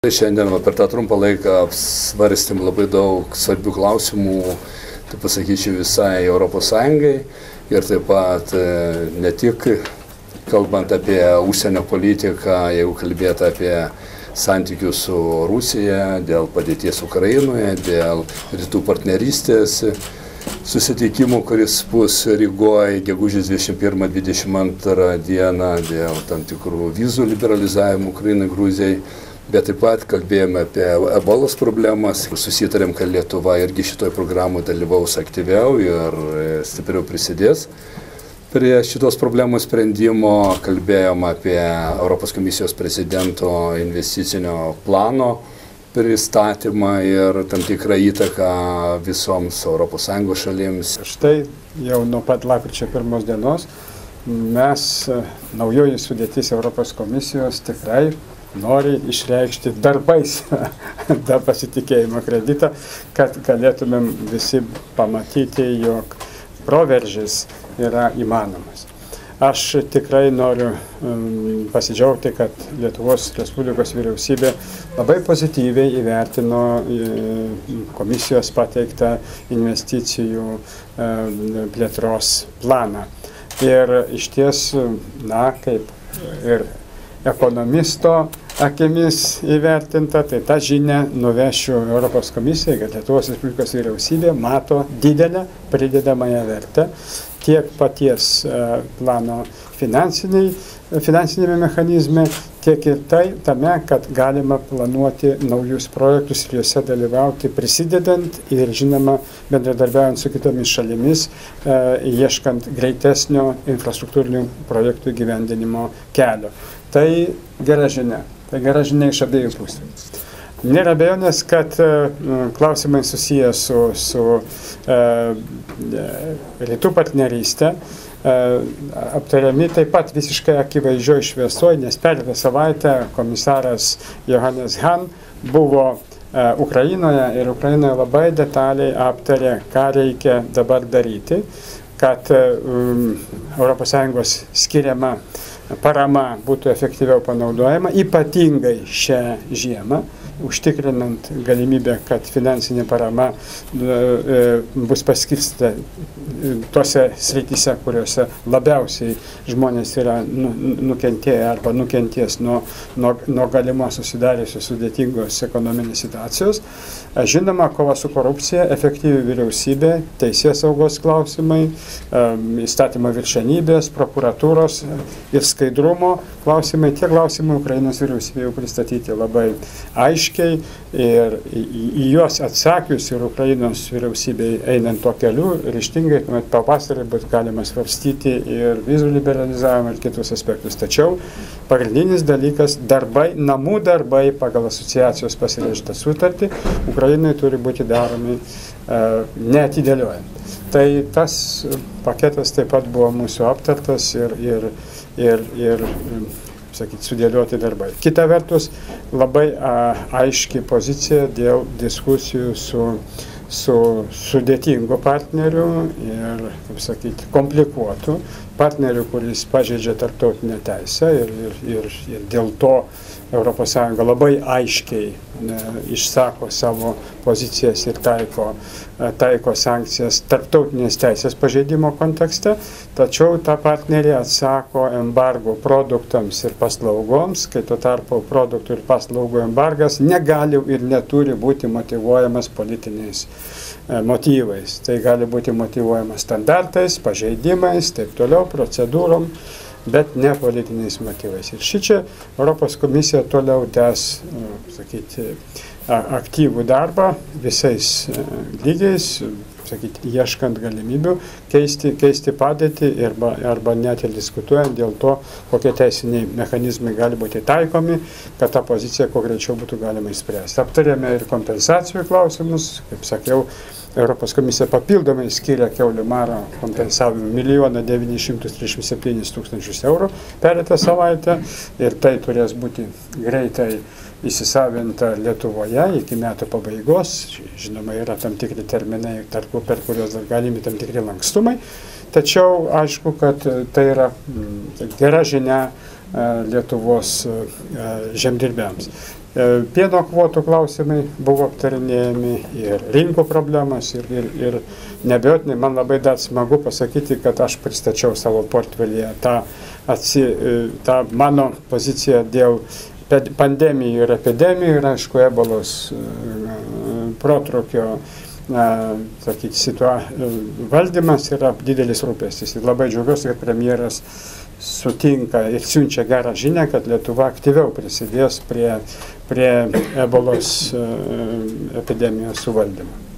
Šiandien per tą trumpą laiką apsvarstėm labai daug svarbių klausimų, taip pasakyčiau, visai Europos Sąjungai ir taip pat ne tik kalbant apie užsienio politiką, jeigu kalbėt apie santykius su Rusija, dėl padėties Ukrainoje, dėl rytų partnerystės susitikimų, kuris bus Rygoje gegužės 21-22 dieną dėl tam tikrų vizų liberalizavimų Ukrainai, Gruzijai. Bet taip pat kalbėjome apie ebolos problemas, susitarėm, kad Lietuva irgi šitoj programų dalyvaus aktyviau ir stipriau prisidės prie šitos problemos sprendimo. Kalbėjom apie Europos komisijos prezidento investicinio plano pristatymą ir tam tikrą įtaką visoms ES šalims. Štai jau nuo pat lapkričio 1 dienos mes, naujoji sudėtis Europos komisijos, tikrai nori išreikšti darbais tą pasitikėjimo kreditą, kad galėtumėm visi pamatyti, jog proveržis yra įmanomas. Aš tikrai noriu pasidžiaugti, kad Lietuvos Respublikos vyriausybė labai pozityviai įvertino komisijos pateiktą investicijų plėtros planą. Ir iš ties, kaip ir ekonomisto akimis įvertinta, tai tą žinią nuvešiu Europos komisijai, kad Lietuvos Respublikos vyriausybė mato didelę pridedamąją vertę tiek paties plano finansinėme mechanizme, tiek ir tame, kad galima planuoti naujus projektus ir juose dalyvauti, prisidedant ir, žinoma, bendradarbiaujant su kitomis šalimis, ieškant greitesnio infrastruktūrinių projektų įgyvendinimo kelio. Tai gera žinia. Tai gera žinia iš abiejų pusių. Nėra abejonės, kad klausimai susiję su rytų partnerystė aptariami taip pat visiškai akivaizdžioj šviesoj, nes pereitą savaitę komisaras Johannes Hahn buvo Ukrainoje ir Ukrainoje labai detaliai aptarė, ką reikia dabar daryti, kad ES skiriama parama būtų efektyviau panaudojama, ypatingai šią žiemą, užtikrinant galimybę, kad finansinė parama bus paskirstyta tose srityse, kuriuose labiausiai žmonės yra nukentėję arba nukentės nuo galimos susidariusios sudėtingos ekonominės situacijos. Žinoma, kova su korupcija, efektyvi vyriausybė, teisės saugos klausimai, įstatymo viršenybės, prokuratūros ir skaidrumo klausimai. Tie klausimai Ukrainos vyriausybė jau pristatyti labai aiškiai ir į juos atsakius ir Ukrainos vyriausybei einant to keliu, ryžtingai, tuomet pavasarį bus galima svarstyti ir vizų liberalizavimą ir kitus aspektus. Tačiau pagrindinis dalykas - darbai, namų darbai pagal asociacijos pasirašytą sutartį Ukrainai turi būti daromi neatidėliojant. Tai tas paketas taip pat buvo mūsų aptartas ir sudėlioti darbai. Kita vertus, labai aiški pozicija dėl diskusijų su sudėtingu partneriu ir, komplikuotu partneriu, kuris pažeidžia tarptautinę teisę ir dėl to ES labai aiškiai išsako savo pozicijas ir taiko sankcijas tarptautinės teisės pažeidimo kontekste, tačiau ta partnerė atsako embargo produktams ir paslaugoms, kai tuo tarpu produktų ir paslaugų embargas negali ir neturi būti motyvuojamas politiniais motyvais. Tai gali būti motyvuojamas standartais, pažeidimais, taip toliau, procedūrom, bet ne politiniais motyvais. Ir šičia Europos komisija toliau tęs, aktyvų darbą visais lygiais, ieškant galimybių keisti padėtį arba net ir diskutuojant dėl to, kokie teisiniai mechanizmai gali būti taikomi, kad tą poziciją kuo greičiau būtų galima išspręsti. Aptarėme ir kompensacijų klausimus, kaip sakiau, Europos komisija papildomai skiria kiaulių maro kompensavimui 1 937 000 eurų pereitą savaitę ir tai turės būti greitai įsisavinta Lietuvoje iki metų pabaigos. Žinoma, yra tam tikri terminai, per kuriuos dar galimi tam tikri lankstumai. Tačiau aišku, kad tai yra gera žinia Lietuvos žemdirbiams. Pieno kvotų klausimai buvo aptarinėjami ir rinkų problemas ir neabejotinai man labai dar smagu pasakyti, kad aš pristačiau savo portfelyje tą mano poziciją dėl pandemijų ir epidemijų ir aišku ebolos protrūkio valdymas yra didelis rūpestis. Ir labai džiaugiuosi, kad premjeras sutinka ir siunčia gerą žinią, kad Lietuva aktyviau prisidės prie ebolos epidemijos suvaldymo.